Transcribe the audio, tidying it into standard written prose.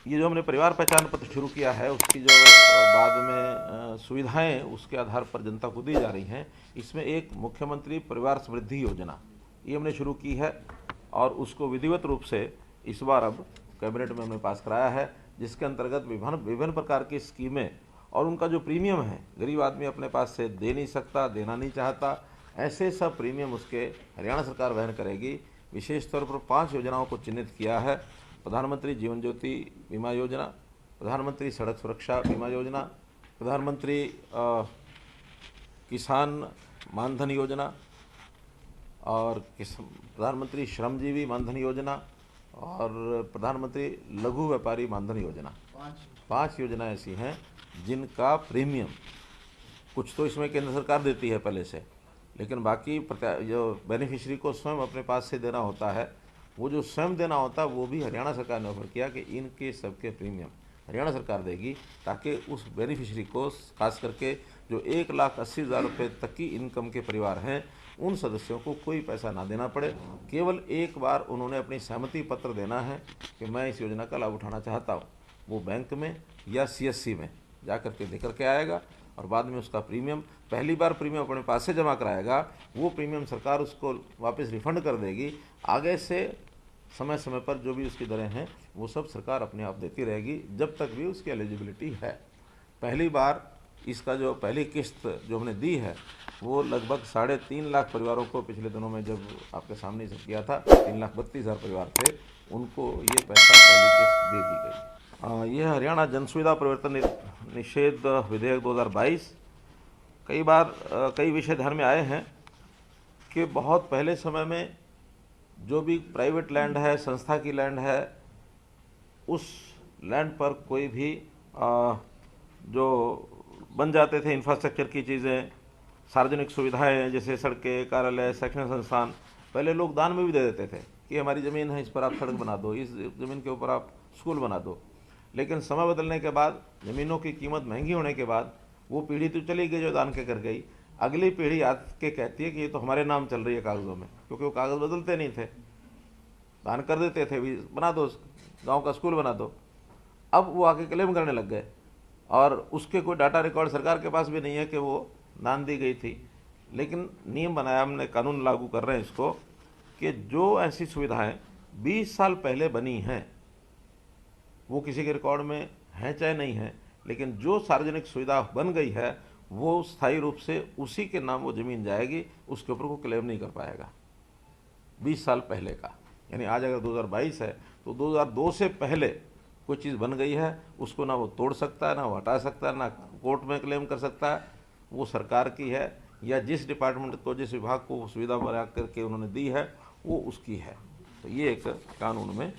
ये जो हमने परिवार पहचान पत्र शुरू किया है उसकी जो बाद में सुविधाएं उसके आधार पर जनता को दी जा रही हैं, इसमें एक मुख्यमंत्री परिवार समृद्धि योजना ये हमने शुरू की है और उसको विधिवत रूप से इस बार अब कैबिनेट में हमने पास कराया है, जिसके अंतर्गत विभिन्न प्रकार की स्कीमें और उनका जो प्रीमियम है, गरीब आदमी अपने पास से दे नहीं सकता, देना नहीं चाहता, ऐसे सब प्रीमियम उसके हरियाणा सरकार वहन करेगी। विशेष तौर पर 5 योजनाओं को चिन्हित किया है। प्रधानमंत्री जीवन ज्योति बीमा योजना, प्रधानमंत्री सड़क सुरक्षा बीमा योजना, प्रधानमंत्री किसान मानधन योजना और प्रधानमंत्री श्रमजीवी मानधन योजना और प्रधानमंत्री लघु व्यापारी मानधन योजना। 5 योजना ऐसी हैं जिनका प्रीमियम कुछ तो इसमें केंद्र सरकार देती है पहले से, लेकिन बाकी जो बेनिफिशियरी को स्वयं अपने पास से देना होता है, वो जो स्वयं देना होता है वो भी हरियाणा सरकार ने ऑफर किया कि इनके सबके प्रीमियम हरियाणा सरकार देगी, ताकि उस बेनिफिशियरी को, खास करके जो 1,80,000 रुपये तक की इनकम के परिवार हैं, उन सदस्यों को कोई पैसा ना देना पड़े। केवल एक बार उन्होंने अपनी सहमति पत्र देना है कि मैं इस योजना का लाभ उठाना चाहता हूँ, वो बैंक में या CSC में जा करके दे करके आएगा और बाद में उसका प्रीमियम, पहली बार प्रीमियम अपने पास से जमा कराएगा, वो प्रीमियम सरकार उसको वापस रिफंड कर देगी। आगे से समय समय पर जो भी उसकी दरें हैं वो सब सरकार अपने आप देती रहेगी जब तक भी उसकी एलिजिबिलिटी है। पहली बार इसका जो पहली किस्त जो हमने दी है वो लगभग 3.5 लाख परिवारों को पिछले दिनों में जब आपके सामने से किया था, 3,32,000 परिवार थे, उनको ये पैसा पहली किस्त दे दी गई। यह हरियाणा जनसुविधा परिवर्तन निषेध विधेयक 2022। कई विषय ध्यान में आए हैं कि बहुत पहले समय में जो भी प्राइवेट लैंड है, संस्था की लैंड है, उस लैंड पर कोई भी जो बन जाते थे इंफ्रास्ट्रक्चर की चीज़ें, सार्वजनिक सुविधाएं जैसे सड़कें, कार्यालय, शैक्षणिक संस्थान, पहले लोग दान में भी दे देते थे कि हमारी ज़मीन है, इस पर आप सड़क बना दो, इस ज़मीन के ऊपर आप स्कूल बना दो। लेकिन समय बदलने के बाद, ज़मीनों की कीमत महंगी होने के बाद, वो पीढ़ी तो चली गई जो दान के कर गई, अगली पीढ़ी आके कहती है कि ये तो हमारे नाम चल रही है कागज़ों में, क्योंकि वो कागज़ बदलते नहीं थे, दान कर देते थे, भी बना दो, गांव का स्कूल बना दो। अब वो आके क्लेम करने लग गए और उसके कोई डाटा रिकॉर्ड सरकार के पास भी नहीं है कि वो दान दी गई थी। लेकिन नियम बनाया हमने, कानून लागू कर रहे हैं इसको, कि जो ऐसी सुविधाएं 20 साल पहले बनी हैं, वो किसी के रिकॉर्ड में है चाहे नहीं है, लेकिन जो सार्वजनिक सुविधा बन गई है वो स्थायी रूप से उसी के नाम वो ज़मीन जाएगी, उसके ऊपर को क्लेम नहीं कर पाएगा 20 साल पहले का। यानी आज अगर 2022 है तो 2002 से पहले कोई चीज़ बन गई है, उसको ना वो तोड़ सकता है, ना वो हटा सकता है, ना कोर्ट में क्लेम कर सकता है, वो सरकार की है या जिस डिपार्टमेंट को, जिस विभाग को सुविधा बना करके उन्होंने दी है वो उसकी है। तो ये एक कानून में